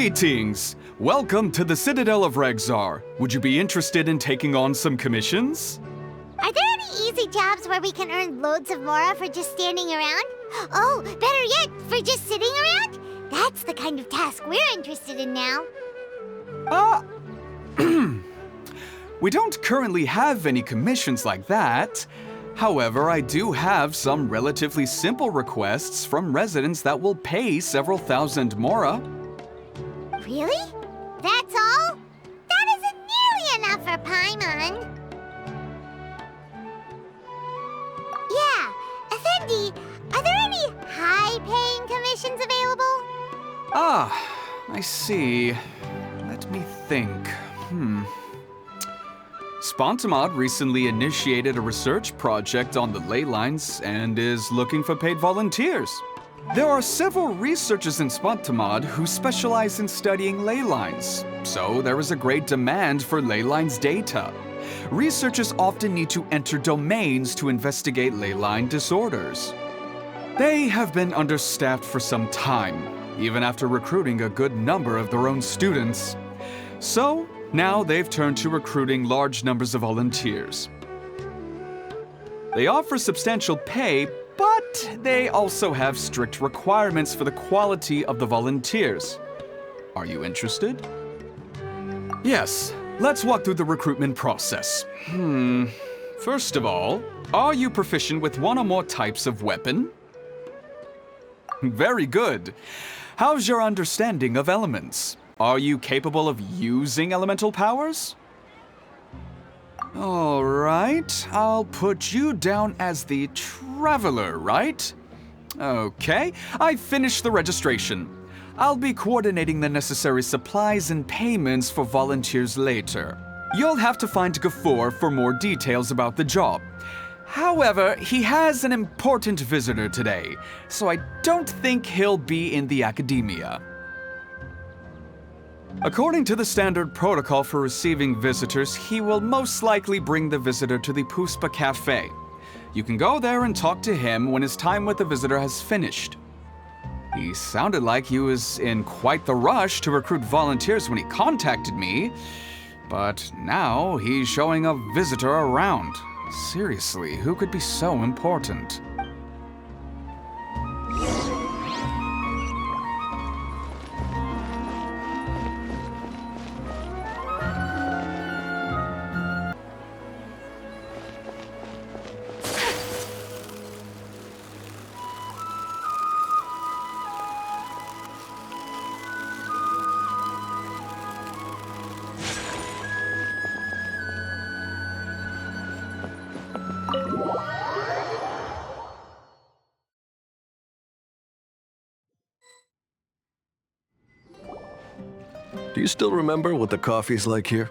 Greetings! Welcome to the Citadel of Regzar. Would you be interested in taking on some commissions? Are there any easy jobs where we can earn loads of mora for just standing around? Oh, better yet, for just sitting around? That's the kind of task we're interested in now. We don't currently have any commissions like that. However, I do have some relatively simple requests from residents that will pay several thousand mora. Really? That's all? That isn't nearly enough for Paimon. Yeah, Effendi, are there any high-paying commissions available? I see. Let me think. Spontamod recently initiated a research project on the ley lines and is looking for paid volunteers. There are several researchers in Spontamod who specialize in studying ley lines, so there is a great demand for ley lines data. Researchers often need to enter domains to investigate ley line disorders. They have been understaffed for some time, even after recruiting a good number of their own students. So, now they've turned to recruiting large numbers of volunteers. They offer substantial pay, but they also have strict requirements for the quality of the volunteers. Are you interested? Yes, let's walk through the recruitment process. First of all, are you proficient with one or more types of weapon? Very good. How's your understanding of elements? Are you capable of using elemental powers? All right, I'll put you down as the Traveler, right? Okay, I've finished the registration. I'll be coordinating the necessary supplies and payments for volunteers later. You'll have to find Gafoor for more details about the job. However, he has an important visitor today, so I don't think he'll be in the akademiya. According to the standard protocol for receiving visitors, he will most likely bring the visitor to the Puspa Cafe. You can go there and talk to him when his time with the visitor has finished. He sounded like he was in quite the rush to recruit volunteers when he contacted me, but now he's showing a visitor around. Seriously, who could be so important? Do you still remember what the coffee's like here?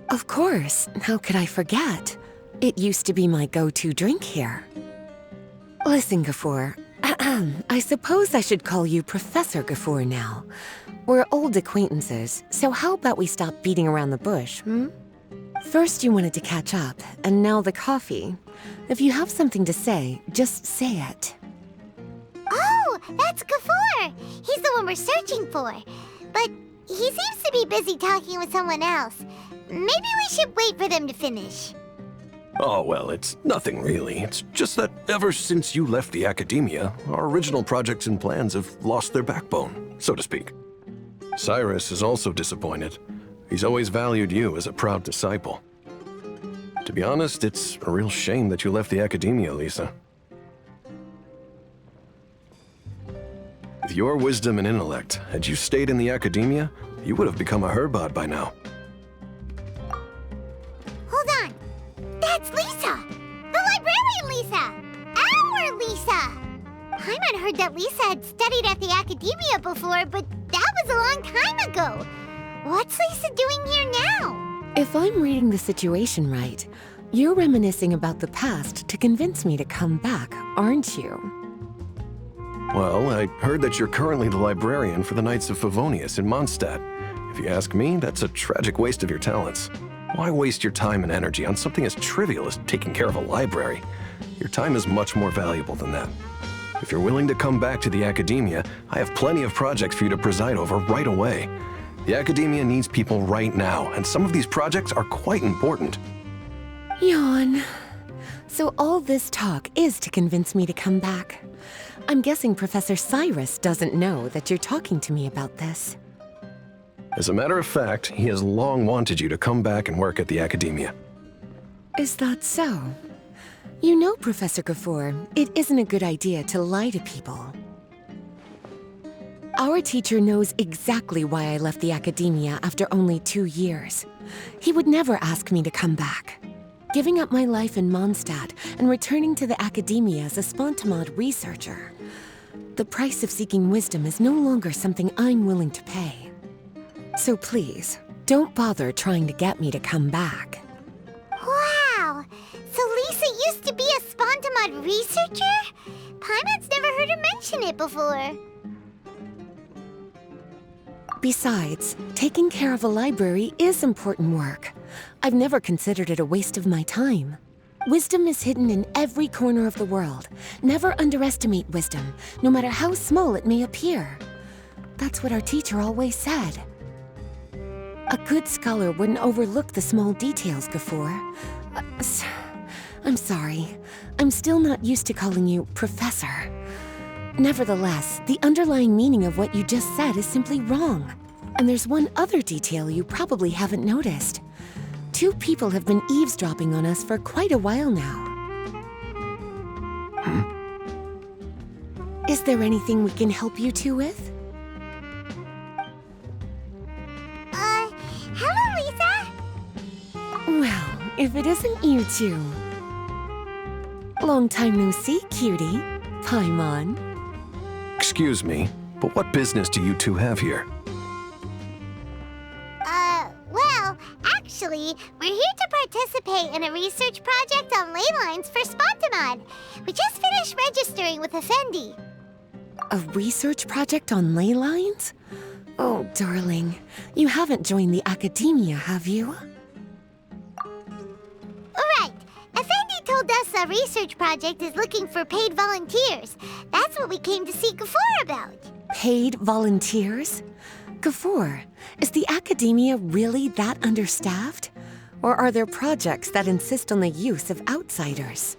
Of course. How could I forget? It used to be my go-to drink here. Listen, Gafoor. I suppose I should call you Professor Gafoor now. We're old acquaintances, so how about we stop beating around the bush, First you wanted to catch up, and now the coffee. If you have something to say, just say it. Oh, that's Gafoor! He's the one we're searching for. But he seems to be busy talking with someone else. Maybe we should wait for them to finish. Oh, well, it's nothing really. It's just that ever since you left the akademiya, our original projects and plans have lost their backbone, so to speak. Cyrus is also disappointed. He's always valued you as a proud disciple. To be honest, it's a real shame that you left the akademiya, Lisa. With your wisdom and intellect, had you stayed in the akademiya, you would have become a herbad by now. Hold on. That's Lisa! The librarian Lisa! Our Lisa! Paimon heard that Lisa had studied at the akademiya before, but that was a long time ago. What's Lisa doing here now? If I'm reading the situation right, you're reminiscing about the past to convince me to come back, aren't you? Well, I heard that you're currently the librarian for the Knights of Favonius in Mondstadt. If you ask me, that's a tragic waste of your talents. Why waste your time and energy on something as trivial as taking care of a library? Your time is much more valuable than that. If you're willing to come back to the Akademiya, I have plenty of projects for you to preside over right away. The Akademiya needs people right now, and some of these projects are quite important. Yawn. So all this talk is to convince me to come back. I'm guessing Professor Cyrus doesn't know that you're talking to me about this. As a matter of fact, he has long wanted you to come back and work at the Akademiya. Is that so? You know, Professor Gafoor, it isn't a good idea to lie to people. Our teacher knows exactly why I left the Akademiya after only 2 years. He would never ask me to come back. Giving up my life in Mondstadt and returning to the Akademiya as a Spontamod researcher. The price of seeking wisdom is no longer something I'm willing to pay. So please, don't bother trying to get me to come back. Wow! So Lisa used to be a Spontamod researcher? Paimon's never heard her mention it before. Besides, taking care of a library is important work. I've never considered it a waste of my time. Wisdom is hidden in every corner of the world. Never underestimate wisdom, no matter how small it may appear. That's what our teacher always said. A good scholar wouldn't overlook the small details, Gafoor. I'm sorry. I'm still not used to calling you Professor. Nevertheless, the underlying meaning of what you just said is simply wrong. And there's one other detail you probably haven't noticed. 2 people have been eavesdropping on us for quite a while now. Is there anything we can help you two with? Hello, Lisa! Well, if it isn't you two. Long time no see, cutie. Paimon. Excuse me, but what business do you two have here? Well, actually, we're here to participate in a research project on ley lines for Spontamod. We just finished registering with Effendi. A research project on ley lines? Oh, darling. You haven't joined the Akademiya, have you? Right. Effendi told us a research project is looking for paid volunteers. That's what we came to see Gafoor about. Paid volunteers? Gafoor, is the Akademiya really that understaffed? Or are there projects that insist on the use of outsiders?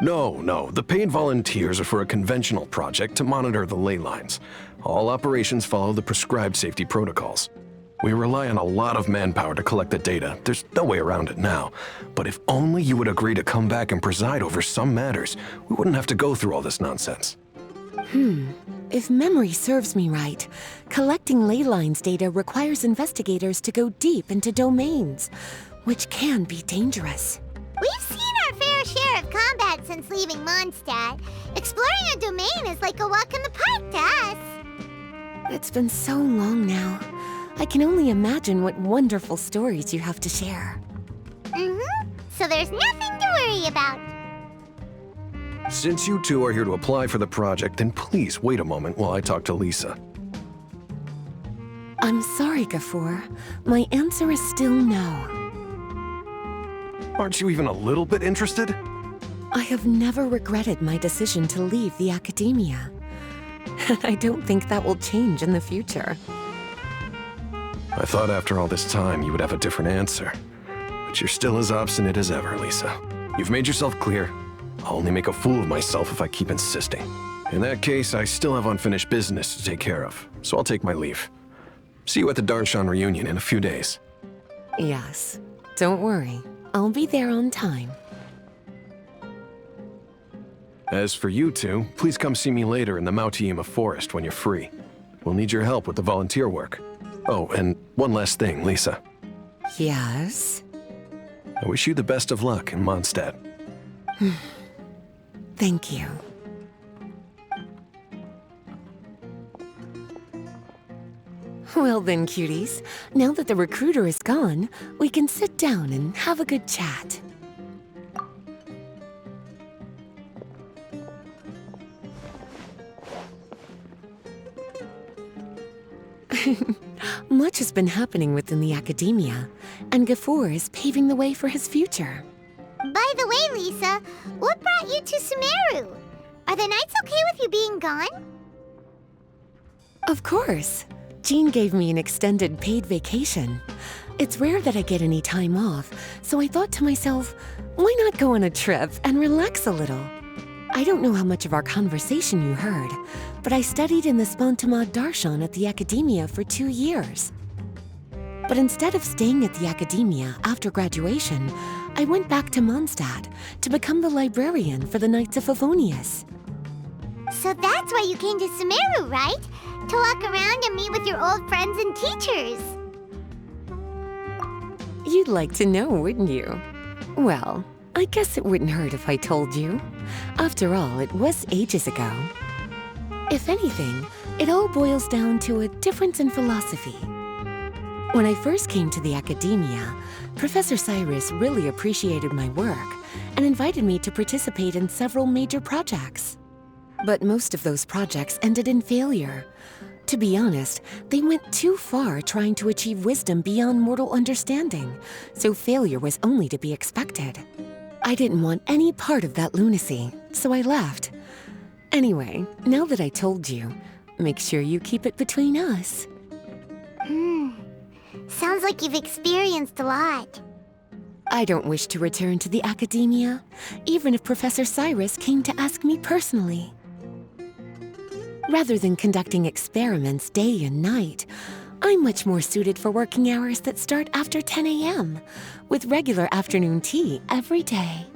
No. The paid volunteers are for a conventional project to monitor the ley lines. All operations follow the prescribed safety protocols. We rely on a lot of manpower to collect the data. There's no way around it now. But if only you would agree to come back and preside over some matters, we wouldn't have to go through all this nonsense. If memory serves me right, collecting ley lines data requires investigators to go deep into domains, which can be dangerous. We've seen our fair share of combat since leaving Mondstadt. Exploring a domain is like a walk in the park to us. It's been so long now. I can only imagine what wonderful stories you have to share. So there's nothing to worry about. Since you two are here to apply for the project, then please wait a moment while I talk to Lisa. I'm sorry, Gafoor. My answer is still no. Aren't you even a little bit interested? I have never regretted my decision to leave the Akademiya. And I don't think that will change in the future. I thought after all this time you would have a different answer. But you're still as obstinate as ever, Lisa. You've made yourself clear. I'll only make a fool of myself if I keep insisting. In that case, I still have unfinished business to take care of, so I'll take my leave. See you at the Darshan reunion in a few days. Yes. Don't worry. I'll be there on time. As for you two, please come see me later in the Mautiyima forest when you're free. We'll need your help with the volunteer work. Oh, and one last thing, Lisa. Yes? I wish you the best of luck in Mondstadt. Thank you. Well then, cuties. Now that the recruiter is gone, we can sit down and have a good chat. Much has been happening within the Akademiya, and Gafoor is paving the way for his future. By the way, Lisa, what brought you to Sumeru? Are the nights okay with you being gone? Of course. Jean gave me an extended paid vacation. It's rare that I get any time off, so I thought to myself, why not go on a trip and relax a little? I don't know how much of our conversation you heard, but I studied in the Spantamad Darshan at the Akademiya for 2 years. But instead of staying at the Akademiya after graduation, I went back to Mondstadt to become the librarian for the Knights of Favonius. So that's why you came to Sumeru, right? To walk around and meet with your old friends and teachers. You'd like to know, wouldn't you? Well, I guess it wouldn't hurt if I told you. After all, it was ages ago. If anything, it all boils down to a difference in philosophy. When I first came to the Akademiya, Professor Cyrus really appreciated my work and invited me to participate in several major projects. But most of those projects ended in failure. To be honest, they went too far trying to achieve wisdom beyond mortal understanding, so failure was only to be expected. I didn't want any part of that lunacy, so I left. Anyway, now that I told you, make sure you keep it between us. Sounds like you've experienced a lot. I don't wish to return to the Akademiya, even if Professor Cyrus came to ask me personally. Rather than conducting experiments day and night, I'm much more suited for working hours that start after 10 a.m., with regular afternoon tea every day.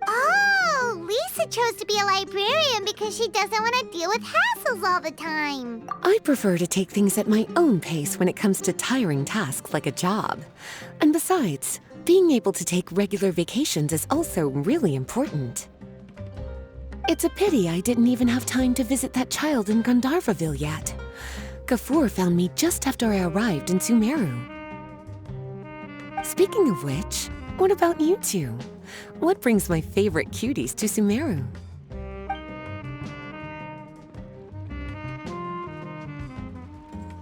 Oh, Lisa chose to be a librarian because she doesn't want to deal with hassles all the time. I prefer to take things at my own pace when it comes to tiring tasks like a job. And besides, being able to take regular vacations is also really important. It's a pity I didn't even have time to visit that child in Gandharvaville yet. Gafur found me just after I arrived in Sumeru. Speaking of which, what about you two? What brings my favorite cuties to Sumeru?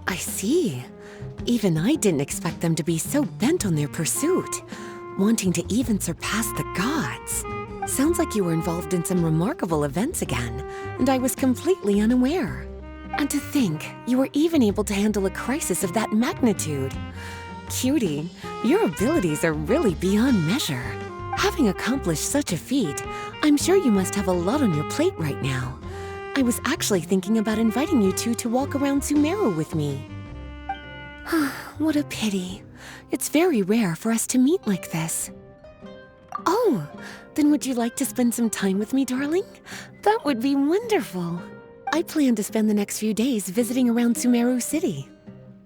I see. Even I didn't expect them to be so bent on their pursuit, wanting to even surpass the gods. Sounds like you were involved in some remarkable events again, and I was completely unaware. And to think, you were even able to handle a crisis of that magnitude. Cutie, your abilities are really beyond measure. Having accomplished such a feat, I'm sure you must have a lot on your plate right now. I was actually thinking about inviting you two to walk around Sumeru with me. What a pity. It's very rare for us to meet like this. Oh, then would you like to spend some time with me, darling? That would be wonderful. I plan to spend the next few days visiting around Sumeru City.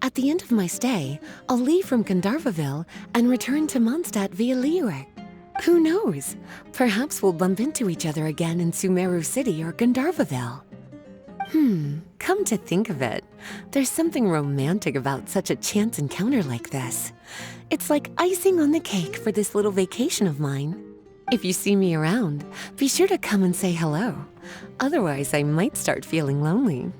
At the end of my stay, I'll leave from Gandharvaville and return to Mondstadt via Liyue. Who knows? Perhaps we'll bump into each other again in Sumeru City or Gandharvaville. Come to think of it, there's something romantic about such a chance encounter like this. It's like icing on the cake for this little vacation of mine. If you see me around, be sure to come and say hello. Otherwise, I might start feeling lonely.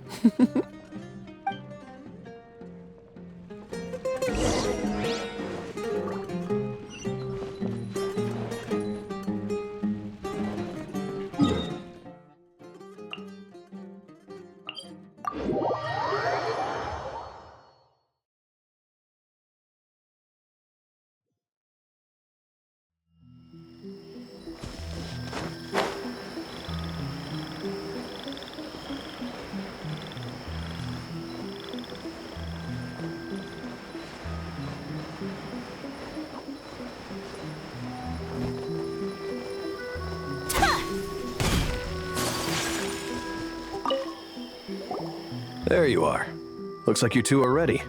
There you are. Looks like you two are ready.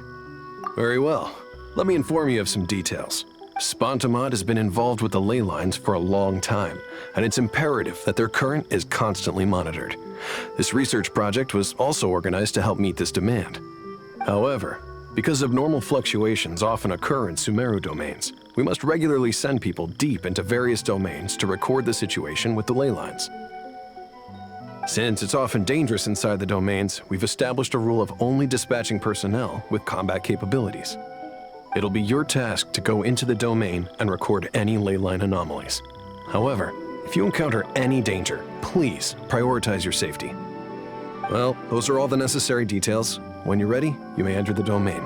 Very well. Let me inform you of some details. Spantamad has been involved with the ley lines for a long time, and it's imperative that their current is constantly monitored. This research project was also organized to help meet this demand. However, because abnormal fluctuations often occur in Sumeru domains, we must regularly send people deep into various domains to record the situation with the ley lines. Since it's often dangerous inside the domains, we've established a rule of only dispatching personnel with combat capabilities. It'll be your task to go into the domain and record any ley line anomalies. However, If you encounter any danger, please prioritize your safety. Well, those are all the necessary details. When you're ready, you may enter the domain.